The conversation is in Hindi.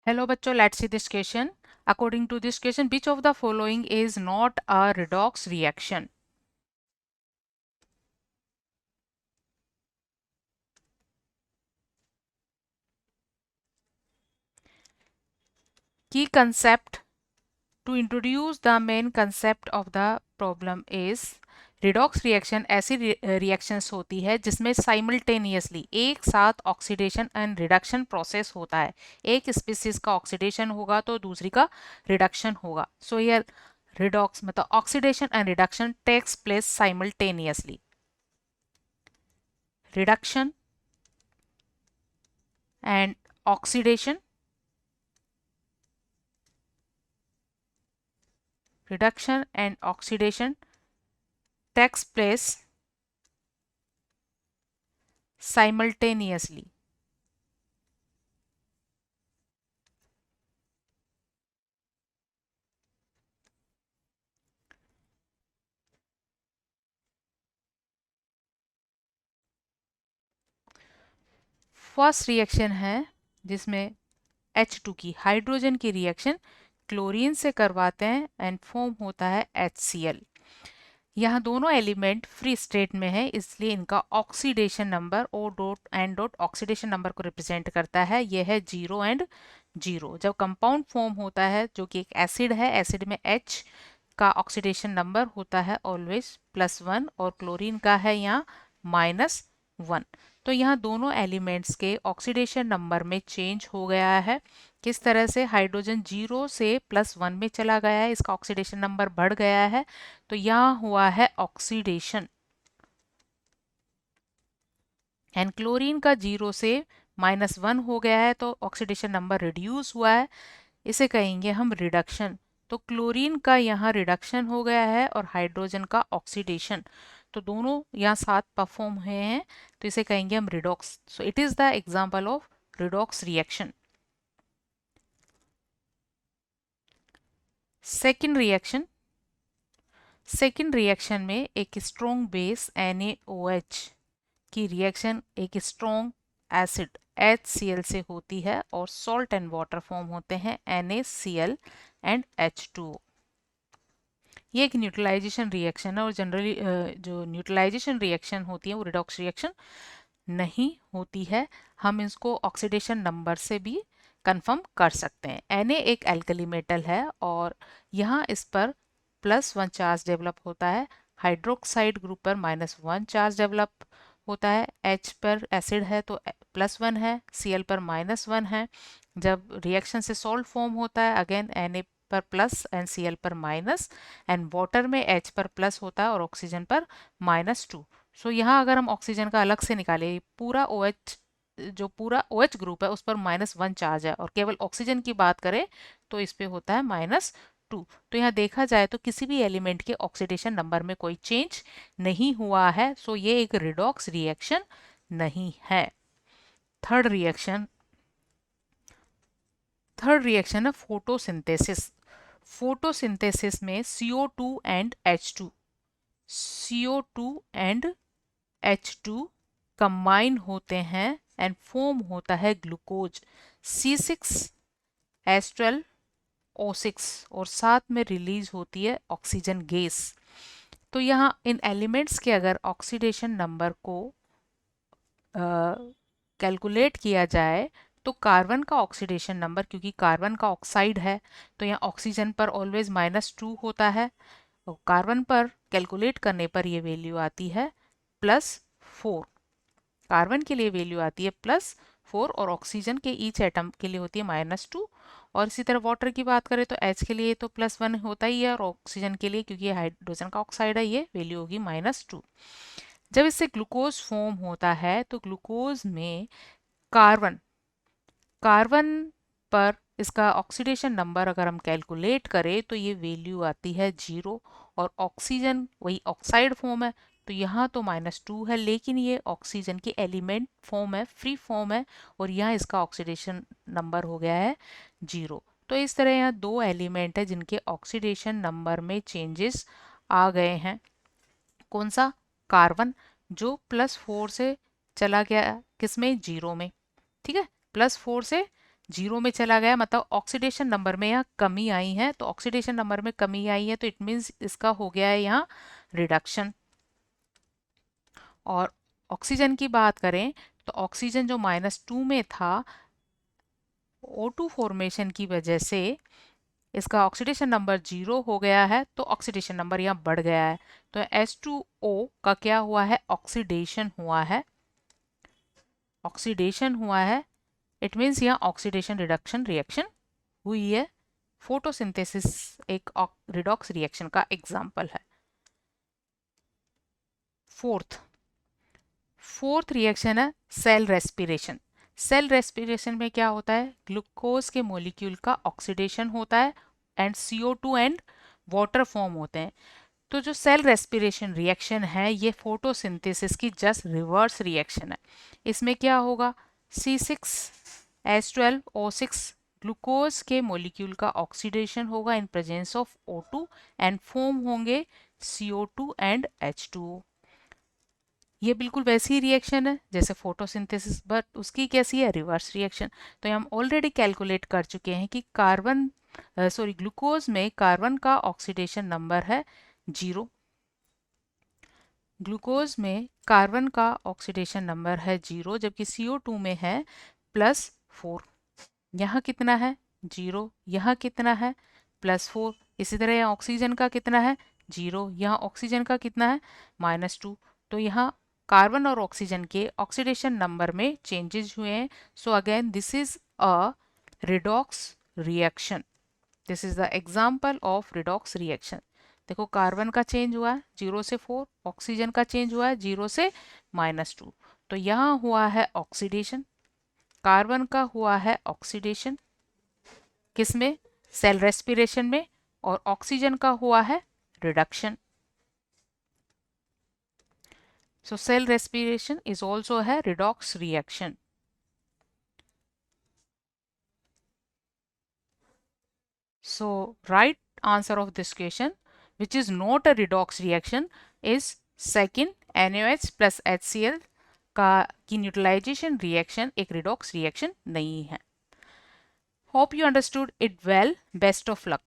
Hello बच्चों, let's see this question. According to this question, which of the following is not a redox reaction? Key concept to introduce the main concept of the problem is redox reaction ऐसी reactions होती है जिसमें simultaneously एक साथ ऑक्सीडेशन एंड रिडक्शन प्रोसेस होता है। एक स्पीसीज का ऑक्सीडेशन होगा तो दूसरी का रिडक्शन होगा। सो हियर redox मतलब oxidation and reduction takes place simultaneously. Reduction and oxidation, reduction and oxidation takes place simultaneously. First reaction है जिसमें H2 की हाइड्रोजन की रिएक्शन क्लोरीन से करवाते हैं एंड फॉर्म होता है HCl। यहाँ दोनों एलिमेंट फ्री स्टेट में है, इसलिए इनका oxidation number O dot N dot oxidation number को रिप्रेजेंट करता है। यह है 0 एंड 0। जब कंपाउंड फॉर्म होता है जो कि एक एसिड है, एसिड में H का ऑक्सीडेशन नंबर होता है ऑलवेज +1 और क्लोरीन का है यहाँ -1। तो यहाँ दोनों एलिमेंट्स के ऑक्सीडेशन नंबर में चेंज हो गया है। किस तरह से? हाइड्रोजन 0 से +1 में चला गया है, इसका ऑक्सीडेशन नंबर बढ़ गया है, तो यहाँ हुआ है ऑक्सीडेशन। एंड क्लोरीन का 0 से -1 हो गया है तो ऑक्सीडेशन नंबर रिड्यूस हुआ है, इसे कहेंगे हम रिडक्शन। तो क्लोरीन का यहाँ रिडक्शन हो गया है और हाइड्रोजन का ऑक्सीडेशन, तो दोनों यहाँ साथ परफॉर्म हुए हैं, तो इसे कहेंगे हम redox. So it is the example of redox reaction. Second reaction, second reaction में एक स्ट्रॉन्ग बेस NaOH की रिएक्शन एक स्ट्रॉन्ग एसिड HCl से होती है और सॉल्ट एंड वाटर फॉर्म होते हैं NaCl एंड H2O। ये एक न्यूट्रलाइजेशन रिएक्शन है और जनरली जो न्यूट्रलाइजेशन रिएक्शन होती है वो रिडॉक्स रिएक्शन नहीं होती है। हम इसको ऑक्सीडेशन नंबर से भी कंफर्म कर सकते हैं। Na एक एल्कली मेटल है और यहाँ इस पर +1 चार्ज डेवलप होता है, हाइड्रोक्साइड ग्रुप पर -1 चार्ज डेवलप होता है, H पर एसिड है तो +1 है, Cl पर -1 है। जब रिएक्शन से सॉल्ट फॉर्म होता है अगेन Na पर प्लस एंड Cl पर माइनस, एंड वाटर में H पर प्लस होता है और ऑक्सीजन पर -2। सो यहाँ अगर हम ऑक्सीजन का अलग से निकाले, पूरा OH जो पूरा OH ग्रुप है उस पर -1 चार्ज है और केवल ऑक्सीजन की बात करें तो इस पे होता है -2। तो यहाँ देखा जाए तो किसी भी एलिमेंट के ऑक्सीडेशन नंबर में कोई चेंज नहीं हुआ है, सो ये एक रिडॉक्स रिएक्शन नहीं है। थर्ड रिएक्शन, थर्ड रिएक्शन है फोटोसिंथेसिस। फोटोसिंथेसिस में CO2 and H2, CO2 and H2 combine होते हैं एंड फॉर्म होता है ग्लूकोज C6H12O6 और साथ में रिलीज होती है ऑक्सीजन गैस। तो यहाँ इन एलिमेंट्स के अगर ऑक्सीडेशन नंबर को कैलकुलेट किया जाए तो कार्बन का ऑक्सीडेशन नंबर, क्योंकि कार्बन का ऑक्साइड है तो यहाँ ऑक्सीजन पर ऑलवेज -2 होता है, और कार्बन पर कैलकुलेट करने पर ये वैल्यू आती है +4। कार्बन के लिए वैल्यू आती है +4 और ऑक्सीजन के ईच एटम के लिए होती है -2। और इसी तरह वाटर की बात करें तो H के लिए तो +1 होता ही है और ऑक्सीजन के लिए, क्योंकि ये हाइड्रोजन का ऑक्साइड है, ये वैल्यू होगी -2। जब इससे ग्लूकोज फॉर्म होता है तो ग्लूकोज में कार्बन, कार्बन पर इसका ऑक्सीडेशन नंबर अगर हम कैलकुलेट करें तो ये वैल्यू आती है 0 और ऑक्सीजन वही ऑक्साइड फॉर्म है तो यहाँ तो -2 है, लेकिन ये ऑक्सीजन की एलिमेंट फॉर्म है, फ्री फॉर्म है, और यहाँ इसका ऑक्सीडेशन नंबर हो गया है 0। तो इस तरह यहाँ दो एलिमेंट है जिनके ऑक्सीडेशन नंबर में चेंजेस आ गए हैं। कौन सा? कार्बन, जो +4 से चला गया किसमें? 0 में। ठीक है, +4 से जीरो में चला गया, मतलब ऑक्सीडेशन नंबर में यहाँ कमी आई है। तो ऑक्सीडेशन नंबर में कमी आई है तो इट मीन्स इसका हो गया है यहाँ रिडक्शन। और ऑक्सीजन की बात करें तो ऑक्सीजन जो -2 में था, O2 फॉर्मेशन की वजह से इसका ऑक्सीडेशन नंबर 0 हो गया है, तो ऑक्सीडेशन नंबर यहाँ बढ़ गया है। तो H2O का क्या हुआ है, ऑक्सीडेशन हुआ है। ऑक्सीडेशन हुआ है, इट मीन्स यहाँ ऑक्सीडेशन रिडक्शन रिएक्शन हुई है। फोटोसिंथेसिस एक रिडॉक्स रिएक्शन का एग्जाम्पल है। फोर्थ रिएक्शन है सेल रेस्पिरेशन। सेल रेस्पिरेशन में क्या होता है, ग्लूकोज के मॉलिक्यूल का ऑक्सीडेशन होता है and CO2 and water form होते हैं। तो जो सेल रेस्पिरेशन रिएक्शन है ये फोटोसिंथेसिस की जस्ट रिवर्स रिएक्शन है। इसमें क्या होगा, C6H12O6 ग्लूकोज के मॉलिक्यूल का ऑक्सीडेशन होगा in presence of O2 and form होंगे CO2 एंड H2O। ये बिल्कुल वैसी ही रिएक्शन है जैसे फोटोसिंथेसिस, बट उसकी कैसी है, रिवर्स रिएक्शन। तो हम ऑलरेडी कैलकुलेट कर चुके हैं कि ग्लूकोज में कार्बन का ऑक्सीडेशन नंबर है 0। ग्लूकोज में कार्बन का ऑक्सीडेशन नंबर है 0, जबकि CO2 में है +4। यहाँ कितना है, 0। यहाँ कितना है, +4। इसी तरह यहाँ ऑक्सीजन का कितना है, 0। यहाँ ऑक्सीजन का कितना है, -2। तो यहाँ कार्बन और ऑक्सीजन के ऑक्सीडेशन नंबर में चेंजेस हुए हैं। So again this is a redox reaction. This is the example of redox reaction. देखो कार्बन का चेंज हुआ है 0 से 4, ऑक्सीजन का चेंज हुआ है 0 से -2। तो यहाँ हुआ है ऑक्सीडेशन, कार्बन का हुआ है ऑक्सीडेशन किसमें, सेल रेस्पिरेशन में, और ऑक्सीजन का हुआ है reduction. So cell respiration is also a redox reaction. So right answer of this question, which is not a redox reaction, is second, NaOH plus HCl का की न्यूट्रलाइजेशन रिएक्शन एक रिडॉक्स रिएक्शन नहीं है। Hope you understood it well. Best of luck.